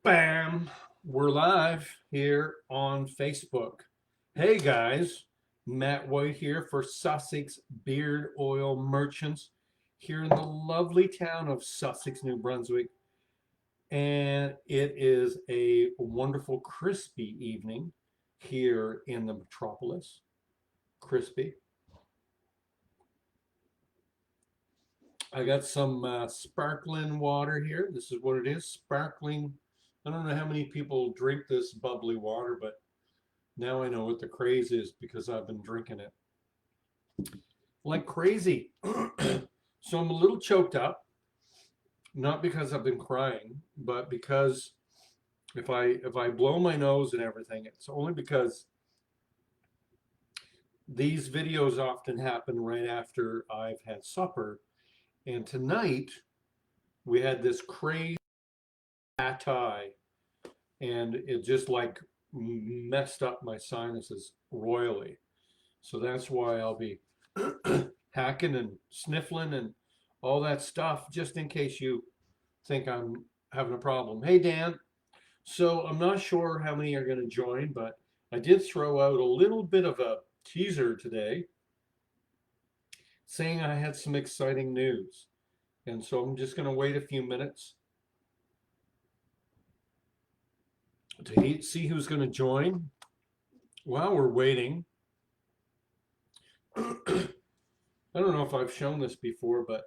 Bam! We're live here on Facebook. Hey guys, Matt White here for Sussex Beard Oil Merchants here in the lovely town of Sussex, New Brunswick. And it is a wonderful, crispy evening here in the metropolis. Crispy. I got some sparkling water here. This is what it is, sparkling. I don't know how many people drink this bubbly water, but now I know what the craze is because I've been drinking it like crazy. So I'm a little choked up, not because I've been crying, but because if I blow my nose and everything, it's only because these videos often happen right after I've had supper. And tonight we had this crazy pad thai, and it just like messed up my sinuses royally. So that's why I'll be hacking and sniffling and all that stuff, just in case you think I'm having a problem. Hey, Dan. So I'm not sure how many are going to join, but I did throw out a little bit of a teaser today saying I had some exciting news. And so I'm just going to wait a few minutes to see who's going to join. While we're waiting, I don't know if I've shown this before, but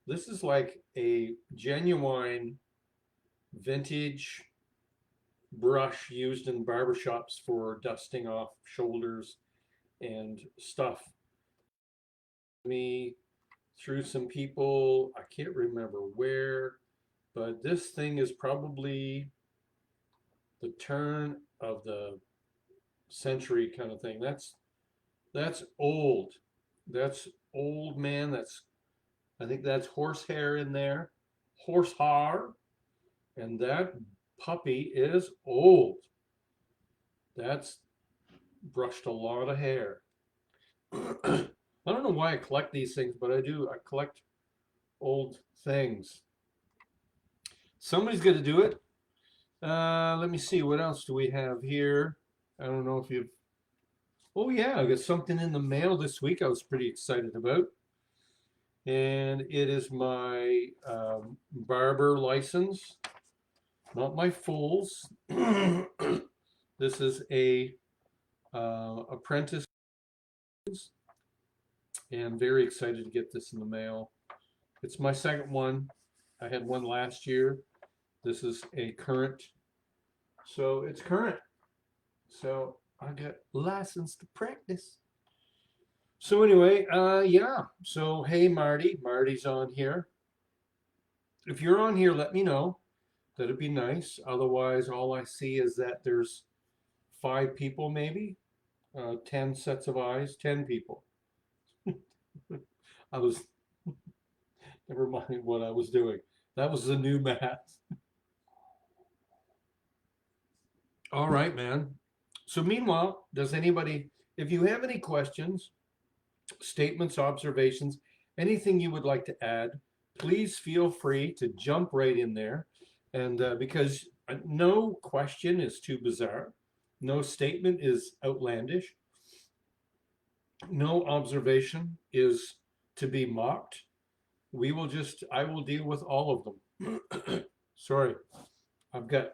this is like a genuine vintage brush used in barbershops for dusting off shoulders and stuff. Me through some people, I can't remember where, but this thing is probably the turn of the century kind of thing. That's old. That's old, man. I think that's horsehair in there. Horsehair. And that puppy is old. That's brushed a lot of hair. I don't know why I collect these things, but I do. I collect old things. Somebody's going to do it. Let me see. What else do we have here? I don't know if you've. Oh, yeah. I got something in the mail this week I was pretty excited about. And it is my barber license, not my Fool's. This is a apprentice, and very excited to get this in the mail. It's my second one. I had one last year. This is a current, so it's current. So I got licensed to practice. So anyway, yeah. So hey, Marty. Marty's on here. If you're on here, let me know. That'd be nice. Otherwise, all I see is that there's 5 people, maybe 10 sets of eyes, 10 people. I was, never mind what I was doing. That was the new math. All right, man. So meanwhile, does anybody, if you have any questions, statements, observations, anything you would like to add, please feel free to jump right in there. And because no question is too bizarre, no statement is outlandish, no observation is to be mocked. I will deal with all of them. Sorry, I've got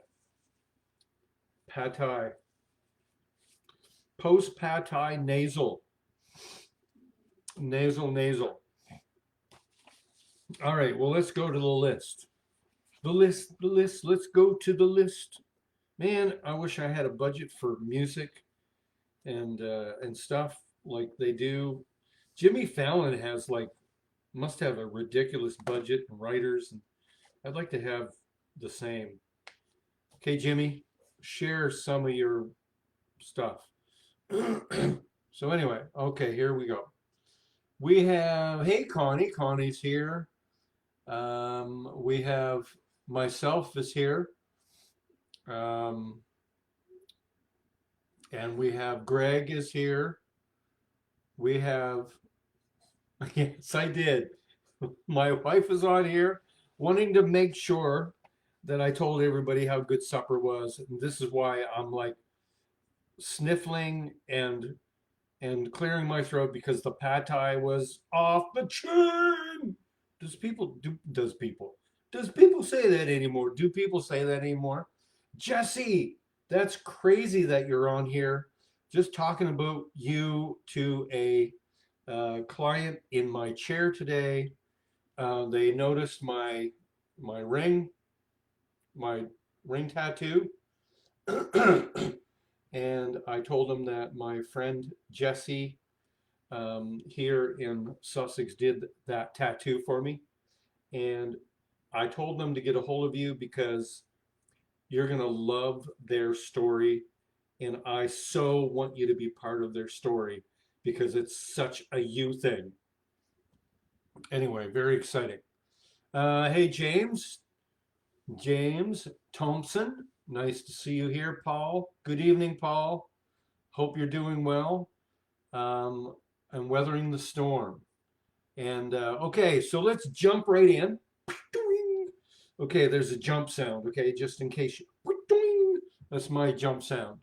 pad thai, post pad thai nasal, nasal. All right, well, let's go to the list. The list, let's go to the list. Man, I wish I had a budget for music and stuff like they do. Jimmy Fallon has like must have a ridiculous budget and writers, and I'd like to have the same. Okay, Jimmy, share some of your stuff. So anyway, okay, here we go. We have, hey Connie, Connie's here. We have myself is here. Um, and we have Greg is here. We have, yes, I did. My wife is on here wanting to make sure that I told everybody how good supper was. And this is why I'm like sniffling and clearing my throat because the pad thai was off the chain. Does people say that anymore? Do people say that anymore? Jesse, that's crazy that you're on here just talking about you to a client in my chair today. They noticed my ring, my ring tattoo, and I told them that my friend Jesse here in Sussex did that tattoo for me, and I told them to get a hold of you because you're gonna love their story, and I so want you to be part of their story because it's such a you thing. Anyway, very exciting. Hey, James Thompson, nice to see you here, Paul. Good evening, Paul. Hope you're doing well. Um, I'm weathering the storm. And okay, so let's jump right in. Okay, there's a jump sound, okay, just in case you. That's my jump sound.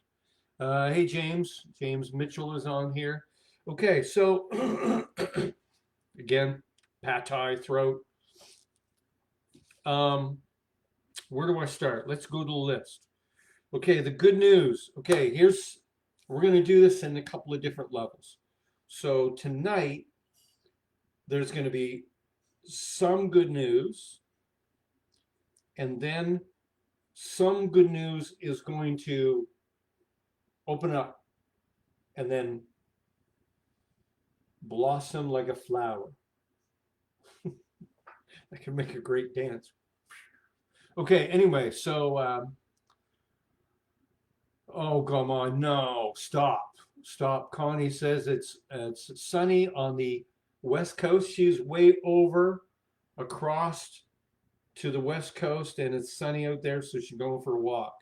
Hey, James. James Mitchell is on here. Okay, so again, pat thai throat. Um, where do I start? Let's go to the list. Okay, the good news. Okay, we're going to do this in a couple of different levels. So tonight, there's going to be some good news, and then some good news is going to open up and then blossom like a flower. I can make a great dance. Okay, anyway, so oh, come on, no, stop. Connie says it's sunny on the west coast. She's way over across to the west coast, and it's sunny out there, so she's going for a walk.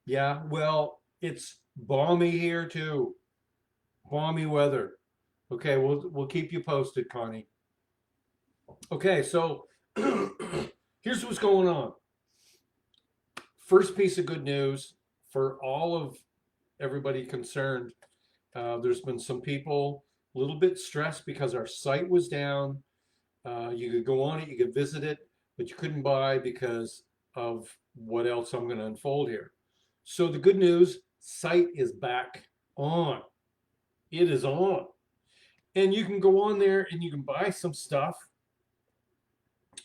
Yeah, well, it's balmy here too. Balmy weather. Okay, we'll keep you posted, Connie. Okay, so here's what's going on. First piece of good news for all of everybody concerned. There's been some people a little bit stressed because our site was down. You could go on it, you could visit it, but you couldn't buy because of what else I'm going to unfold here. So the good news, site is back on. It is on. And you can go on there and you can buy some stuff,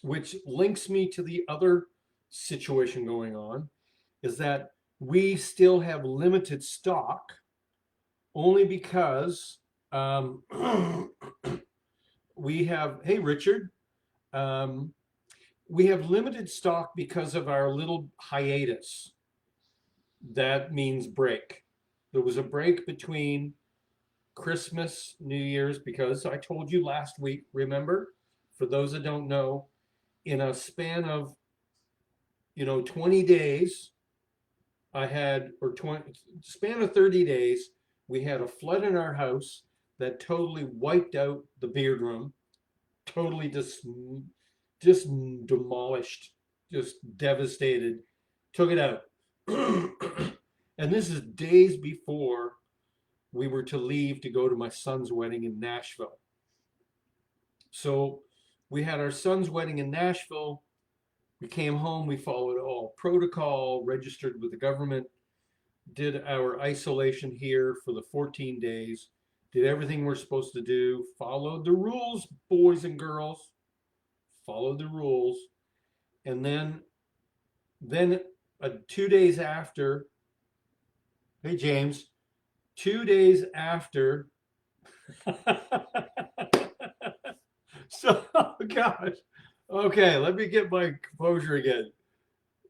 which links me to the other situation going on, is that we still have limited stock only because we have, hey, Richard, we have limited stock because of our little hiatus. That means break. There was a break between Christmas, New Year's, because I told you last week, remember? For those that don't know, in a span of 20 days, I had, or 20 span of 30 days, we had a flood in our house that totally wiped out the beard room, totally just demolished, just devastated, took it out. And this is days before we were to leave to go to my son's wedding in Nashville. So we had our son's wedding in Nashville. We came home, we followed all protocol, registered with the government, did our isolation here for the 14 days, did everything we're supposed to do, followed the rules, boys and girls, followed the rules. And then 2 days after, hey, James, 2 days after, so, oh gosh, okay, let me get my composure again.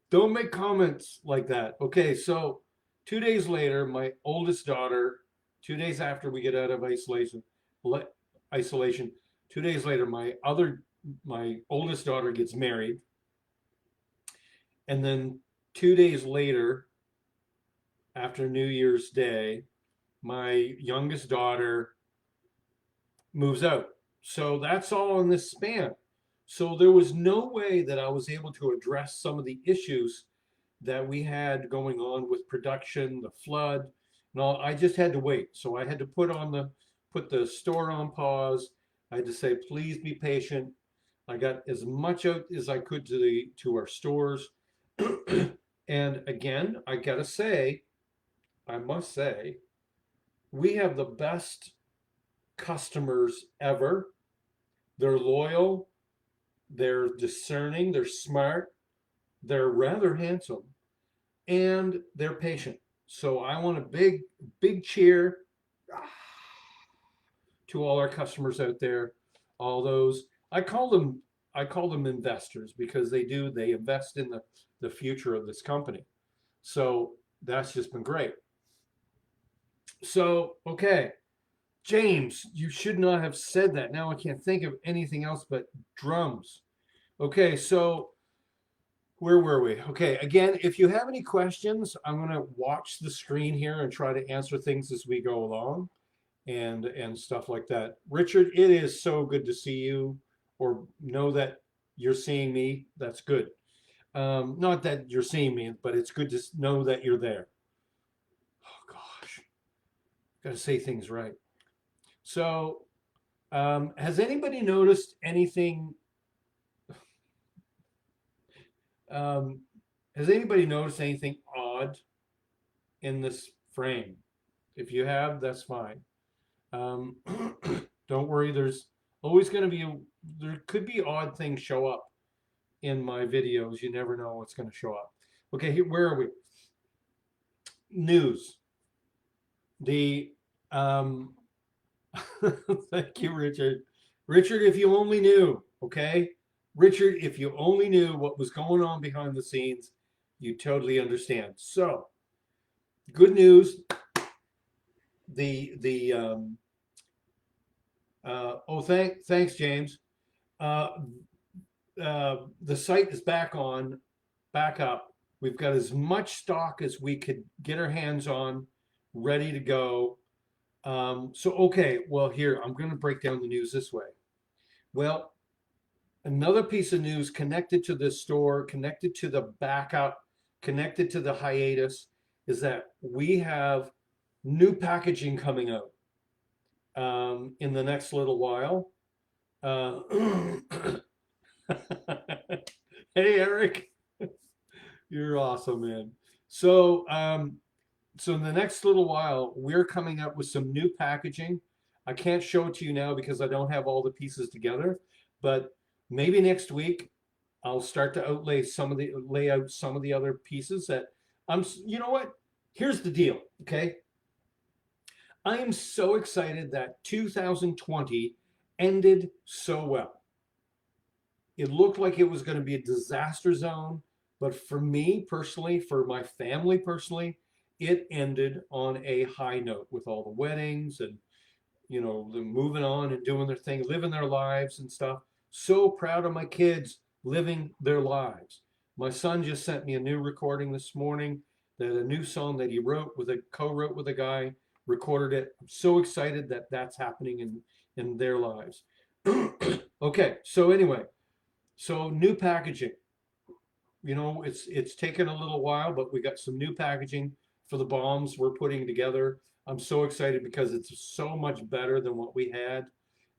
Don't make comments like that. Okay, so 2 days later, my oldest daughter, 2 days after we get out of isolation, 2 days later, my oldest daughter gets married. And then 2 days later, after New Year's Day, my youngest daughter moves out. So that's all in this span. So there was no way that I was able to address some of the issues that we had going on with production, the flood, and all. I just had to wait. So I had to put the store on pause. I had to say, please be patient. I got as much out as I could to our stores. And again, I must say, we have the best customers ever. They're loyal, they're discerning, they're smart, they're rather handsome, and they're patient. So I want a big cheer to all our customers out there, all those. I call them investors because they invest in the future of this company. So that's just been great. So, okay, James, you should not have said that. Now I can't think of anything else but drums. Okay, so where were we? Okay, again, if you have any questions, I'm going to watch the screen here and try to answer things as we go along and stuff like that. Richard, it is so good to see you or know that you're seeing me. That's good. Not that you're seeing me, but it's good to know that you're there. Oh gosh, got to say things right. So, has anybody noticed anything? Um, has anybody noticed anything odd in this frame? If you have, that's fine. Um, don't worry, there's always going to be, there could be odd things show up in my videos. You never know what's going to show up. Okay, here, where are we? News. The, um, thank you, Richard. Richard, if you only knew, okay? Richard, if you only knew what was going on behind the scenes, you totally understand. So, good news. Thanks, James. Uh, the site is back up. We've got as much stock as we could get our hands on, ready to go. So, okay, well, here, I'm going to break down the news this way. Well, another piece of news connected to this store, connected to the backup, connected to the hiatus, is that we have new packaging coming out in the next little while. Uh, hey, Eric, you're awesome, man. So, so in the next little while, we're coming up with some new packaging. I can't show it to you now because I don't have all the pieces together, but maybe next week I'll start to lay out some of the other pieces that you know what? Here's the deal, okay? I am so excited that 2020 ended so well. It looked like it was going to be a disaster zone, but for me personally, for my family personally, it ended on a high note with all the weddings and them moving on and doing their thing, living their lives and stuff. So proud of my kids living their lives. My son just sent me a new recording this morning, that a new song that he co-wrote with a guy, recorded it. I'm so excited that that's happening in their lives. Okay, so anyway, so new packaging. It's taken a little while, but we got some new packaging for the bombs we're putting together. I'm so excited because it's so much better than what we had.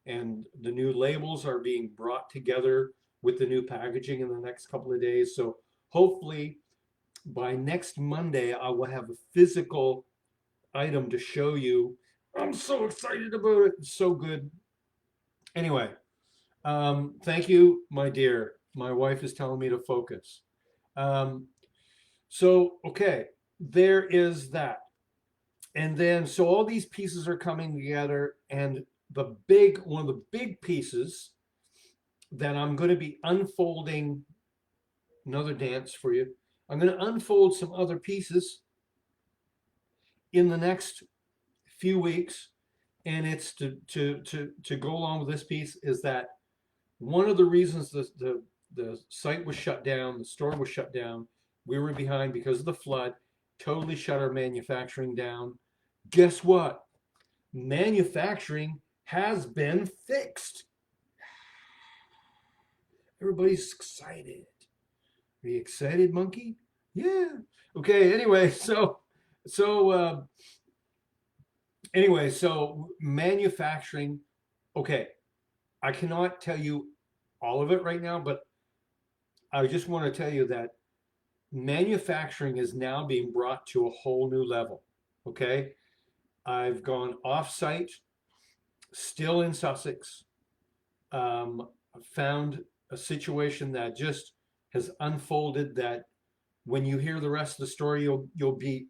And the new labels are being brought together with the new packaging in the next couple of days. So hopefully by next Monday, I will have a physical item to show you. I'm so excited about it. It's so good. Anyway, thank you, my dear. My wife is telling me to focus. Um, so, okay, there is that. And then, so all these pieces are coming together, and one of the big pieces that I'm going to be unfolding, another dance for you. I'm going to unfold some other pieces in the next few weeks, and it's to go along with this piece is that one of the reasons the site was shut down, the store was shut down, we were behind because of the flood, totally shut our manufacturing down. Guess what? Manufacturing has been fixed. Everybody's excited. Are you excited, monkey? Yeah. Okay. Anyway, so so manufacturing. Okay, I cannot tell you all of it right now, but I just want to tell you that manufacturing is now being brought to a whole new level. Okay, I've gone off-site, still in Sussex. Found a situation that just has unfolded that when you hear the rest of the story, you'll be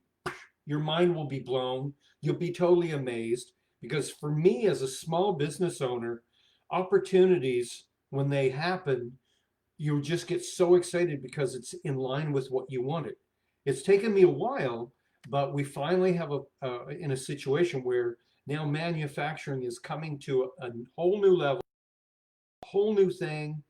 your mind will be blown. You'll be totally amazed because for me as a small business owner, opportunities when they happen, you just get so excited because it's in line with what you wanted. It's taken me a while, but we finally have in a situation where now manufacturing is coming to a whole new level, whole new thing.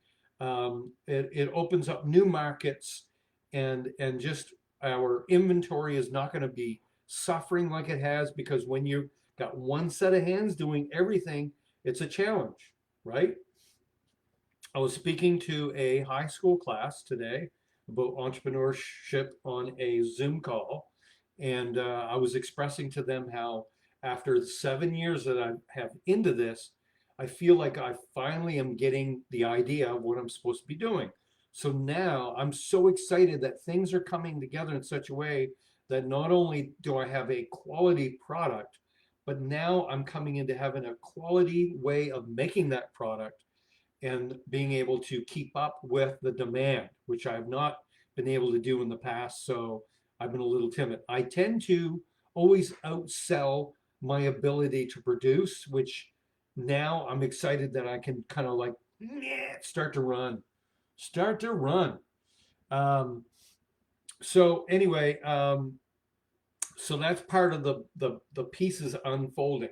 It opens up new markets, and just our inventory is not going to be suffering like it has because when you got one set of hands doing everything, it's a challenge, right? I was speaking to a high school class today about entrepreneurship on a Zoom call, and I was expressing to them how after the 7 years that I have into this, I feel like I finally am getting the idea of what I'm supposed to be doing. So now I'm so excited that things are coming together in such a way that not only do I have a quality product, but now I'm coming into having a quality way of making that product and being able to keep up with the demand, which I've not been able to do in the past. So I've been a little timid. I tend to always outsell my ability to produce, which now I'm excited that I can kind of like start to run, start to run. Um, so anyway, so that's part of the pieces unfolding.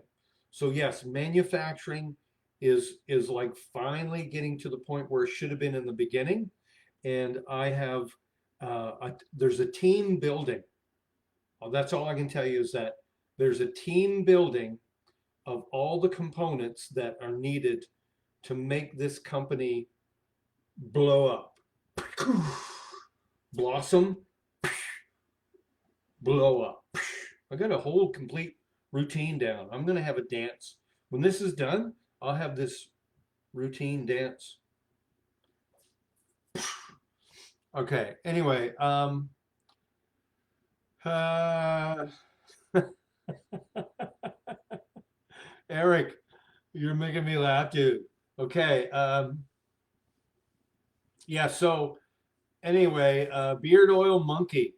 So yes, manufacturing is like finally getting to the point where it should have been in the beginning, and I have there's a team building. Well, that's all I can tell you is that there's a team building of all the components that are needed to make this company blow up, blossom, blow up. I got a whole complete routine down. I'm gonna have a dance. When this is done, I'll have this routine dance. Okay. Anyway, uh, Eric, you're making me laugh, dude. Okay. Yeah. So anyway, beard oil monkey.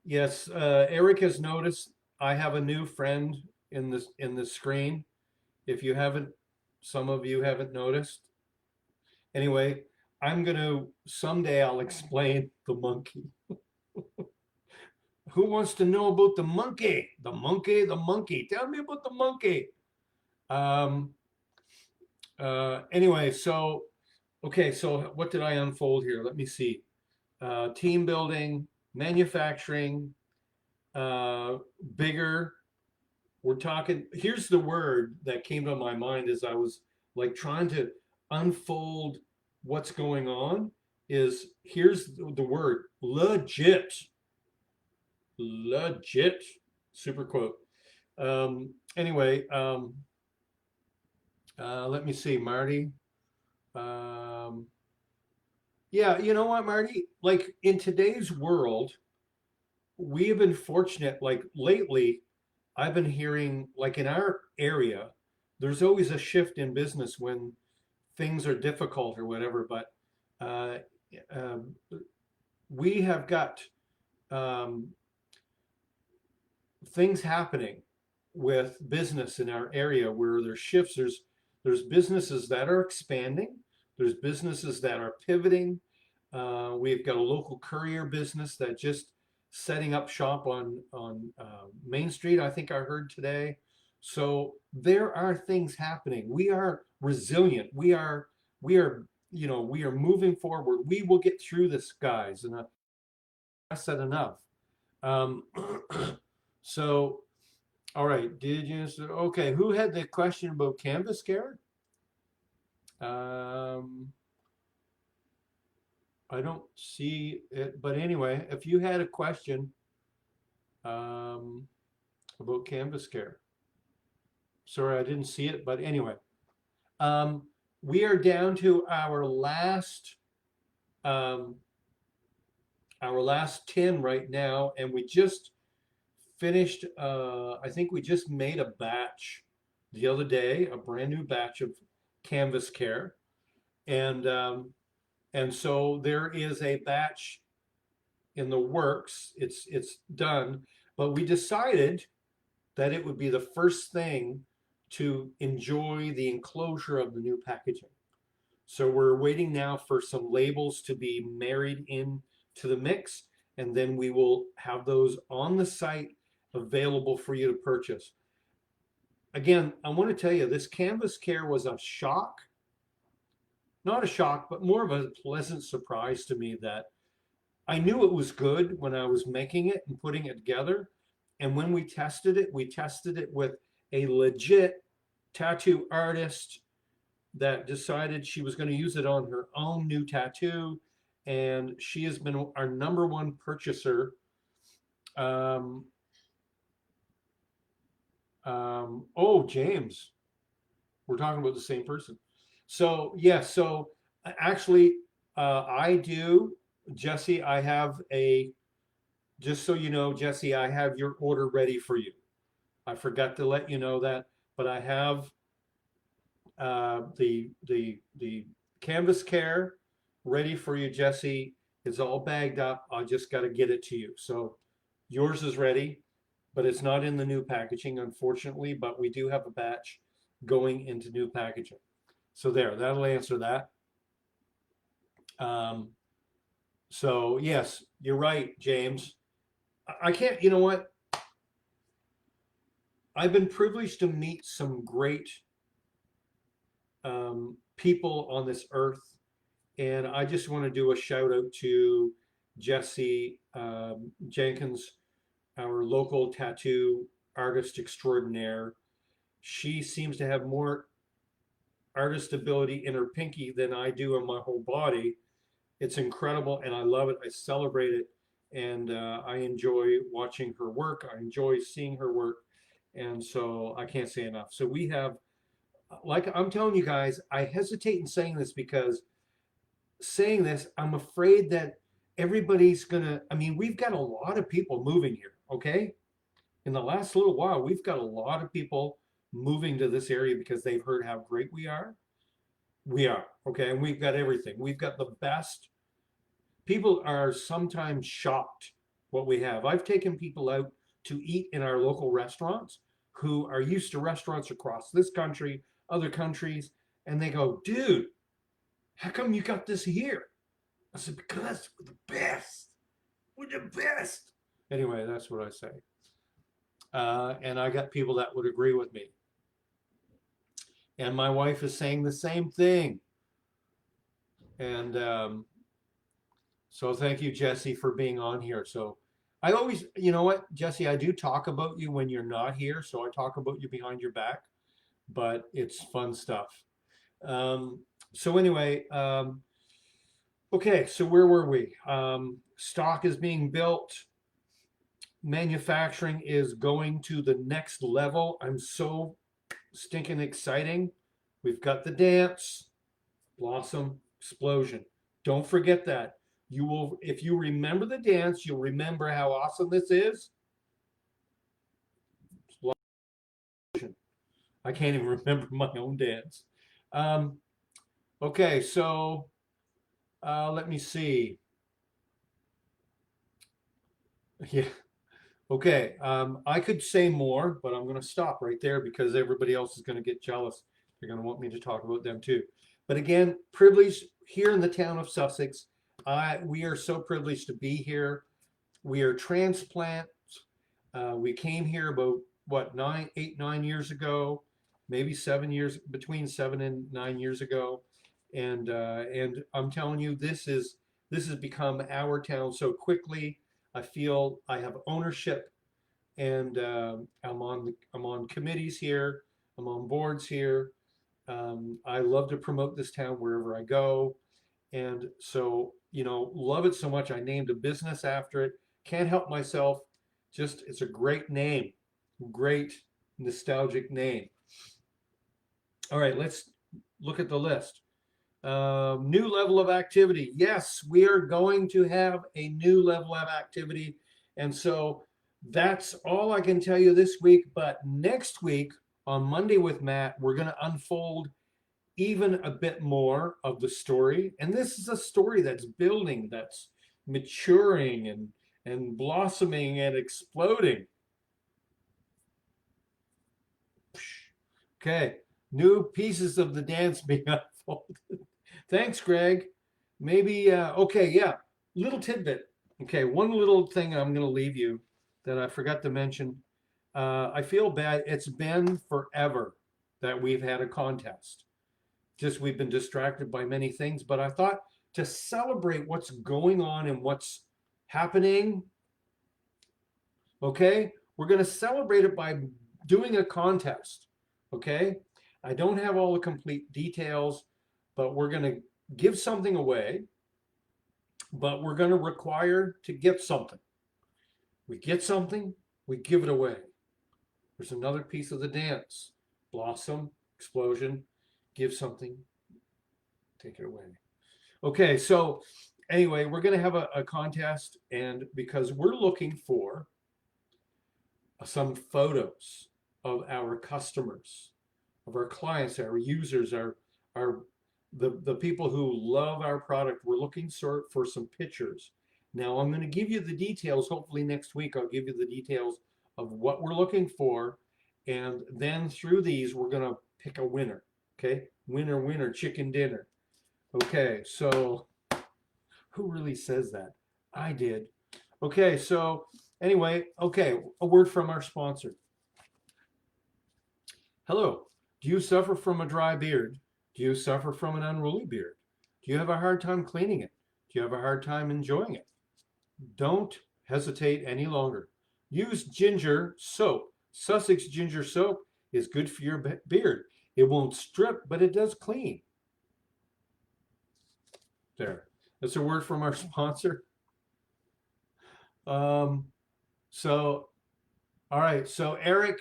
Yes. Eric has noticed I have a new friend in the screen. If you haven't, some of you haven't noticed. Anyway, I'm gonna someday I'll explain the monkey. Who wants to know about the monkey? The monkey, the monkey. Tell me about the monkey. Um, anyway, so okay, so what did I unfold here? Let me see. Team building, manufacturing, uh, bigger. We're talking. Here's the word that came to my mind as I was like trying to unfold what's going on. Is here's the word legit, legit, super quote. Anyway, let me see, Marty. Um, yeah, you know what, Marty? Like in today's world, we have been fortunate. Like lately, I've been hearing, like in our area, there's always a shift in business when things are difficult or whatever. But uh, um, we have got um, things happening with business in our area where there's shifts. There's businesses that are expanding. There's businesses that are pivoting. We've got a local courier business that just setting up shop on Main Street. I think I heard today. So there are things happening. We are resilient. We are we are moving forward. We will get through this, guys. And I said enough. Um, so all right, did you? Okay, who had the question about Canvas, Garrett? Um, I don't see it, but anyway, if you had a question um, about Canvas Care, sorry, I didn't see it, but anyway, um, we are down to um, our last 10 right now, and we just finished. I think we just made a batch the other day, a brand new batch of Canvas Care, and so there is a batch in the works. It's done, but we decided that it would be the first thing to enjoy the enclosure of the new packaging. So we're waiting now for some labels to be married in to the mix, and then we will have those on the site available for you to purchase. Again, I want to tell you, this Canvas Care was a shock, not a shock, but more of a pleasant surprise to me that I knew it was good when I was making it and putting it together. And when we tested it with a legit tattoo artist that decided she was going to use it on her own new tattoo. And she has been our number one purchaser. Um, oh, James, we're talking about the same person. So, yeah, so actually, I do, Jesse, I have a, just so you know, Jesse, I have your order ready for you. I forgot to let you know that, but I have the Canvas Care ready for you, Jesse. It's all bagged up. I just got to get it to you. So yours is ready, but it's not in the new packaging, unfortunately. But we do have a batch going into new packaging. So there, that'll answer that. Um, so yes, you're right, James. I can't. You know what? I've been privileged to meet some great people on this earth. And I just want to do a shout out to Jesse Jenkins, our local tattoo artist extraordinaire. She seems to have more artist ability in her pinky than I do in my whole body. It's incredible, and I love it. I celebrate it, and I enjoy watching her work. I enjoy seeing her work, and so I can't say enough. So we have, like I'm telling you guys, I hesitate in saying this because I'm afraid that everybody's gonna, I mean, we've got a lot of people moving here, okay? In the last little while, we've got a lot of people moving to this area because they've heard how great we are. We are, okay? And we've got everything. We've got the best. People are sometimes shocked what we have. I've taken people out to eat in our local restaurants who are used to restaurants across this country, other countries, and they go, dude, how come you got this here? I said, because we're the best. We're the best. Anyway, that's what I say. And I got people that would agree with me. And my wife is saying the same thing. And so thank you, Jesse, for being on here. So I always, you know what, Jesse, I do talk about you when you're not here. So I talk about you behind your back, but it's fun stuff. So anyway, okay, so where were we? Stock is being built. Manufacturing is going to the next level. I'm so stinking exciting. We've got the dance, Blossom Explosion. Don't forget that. You will, if you remember the dance, you'll remember how awesome this is. I can't even remember my own dance. Okay, so let me see. Yeah. Okay. I could say more, but I'm going to stop right there because everybody else is going to get jealous. They're going to want me to talk about them too. But again, privileged here in the town of Sussex. We are so privileged to be here. We are transplants. We came here about what 9 years ago, maybe 7 years, between 7 and 9 years ago, and I'm telling you, this has become our town so quickly. I feel I have ownership, and I'm on committees here. I'm on boards here. I love to promote this town wherever I go, And so, love it so much. I named a business after it. Can't help myself. Just, it's a great name, great nostalgic name. All right, let's look at the list. New level of activity. Yes, we are going to have a new level of activity. And so that's all I can tell you this week. But next week on Monday with Matt, we're going to unfold even a bit more of the story. And this is a story that's building, that's maturing and blossoming and exploding. Okay, new pieces of the dance being unfolded. Thanks, Greg. Maybe, okay, yeah, little tidbit. Okay, one little thing I'm going to leave you that I forgot to mention. I feel bad. It's been forever that we've had a contest. Just we've been distracted by many things, but I thought to celebrate what's going on and what's happening, okay, we're going to celebrate it by doing a contest, okay? I don't have all the complete details, but we're going to give something away, but we're going to require to get something. We get something, we give it away. There's another piece of the dance. Blossom, explosion, give something, take it away. Okay, so anyway, we're going to have a contest, and because we're looking for some photos of our customers, of our clients, our users, the people who love our product. We're looking for some pictures. Now I'm going to give you the details. Hopefully next week I'll give you the details of what we're looking for, and then through these we're going to pick a winner. Okay, winner, chicken dinner. Okay, so who really says that? I did. Okay, so anyway, okay, a word from our sponsor. Hello, do you suffer from a dry beard? Do you suffer from an unruly beard? Do you have a hard time cleaning it? Do you have a hard time enjoying it? Don't hesitate any longer. Use ginger soap. Sussex ginger soap is good for your beard. It won't strip, but it does clean. There. That's a word from our sponsor. All right. So Eric,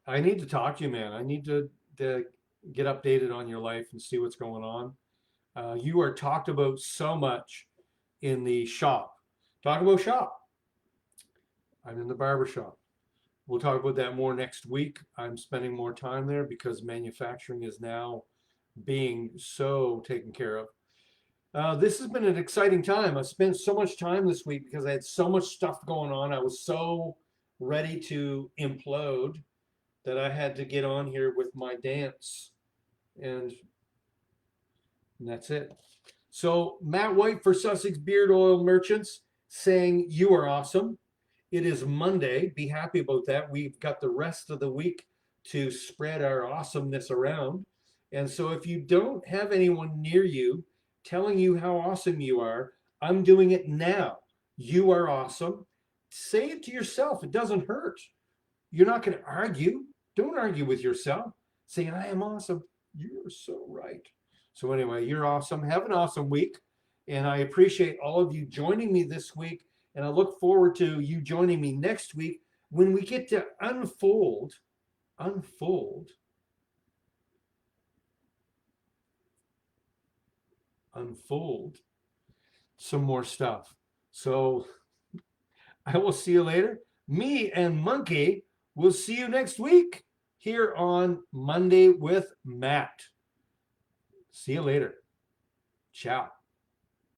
I need to talk to you, man. I need to get updated on your life and see what's going on. You are talked about so much in the shop. Talk about shop. I'm in the barber shop. We'll talk about that more next week. I'm spending more time there because manufacturing is now being so taken care of. This has been an exciting time. I spent so much time this week because I had so much stuff going on. I was so ready to implode that I had to get on here with my dance. And that's it. So Matt White for Sussex Beard Oil Merchants saying you are awesome. It is Monday. Be happy about that. We've got the rest of the week to spread our awesomeness around. And so if you don't have anyone near you telling you how awesome you are, I'm doing it now. You are awesome. Say it to yourself. It doesn't hurt. You're not going to argue. Don't argue with yourself. Say, I am awesome. You're so right. So anyway, you're awesome. Have an awesome week. And I appreciate all of you joining me this week. And I look forward to you joining me next week when we get to unfold some more stuff. So I will see you later. Me and Monkey will see you next week here on Monday with Matt. See you later. Ciao.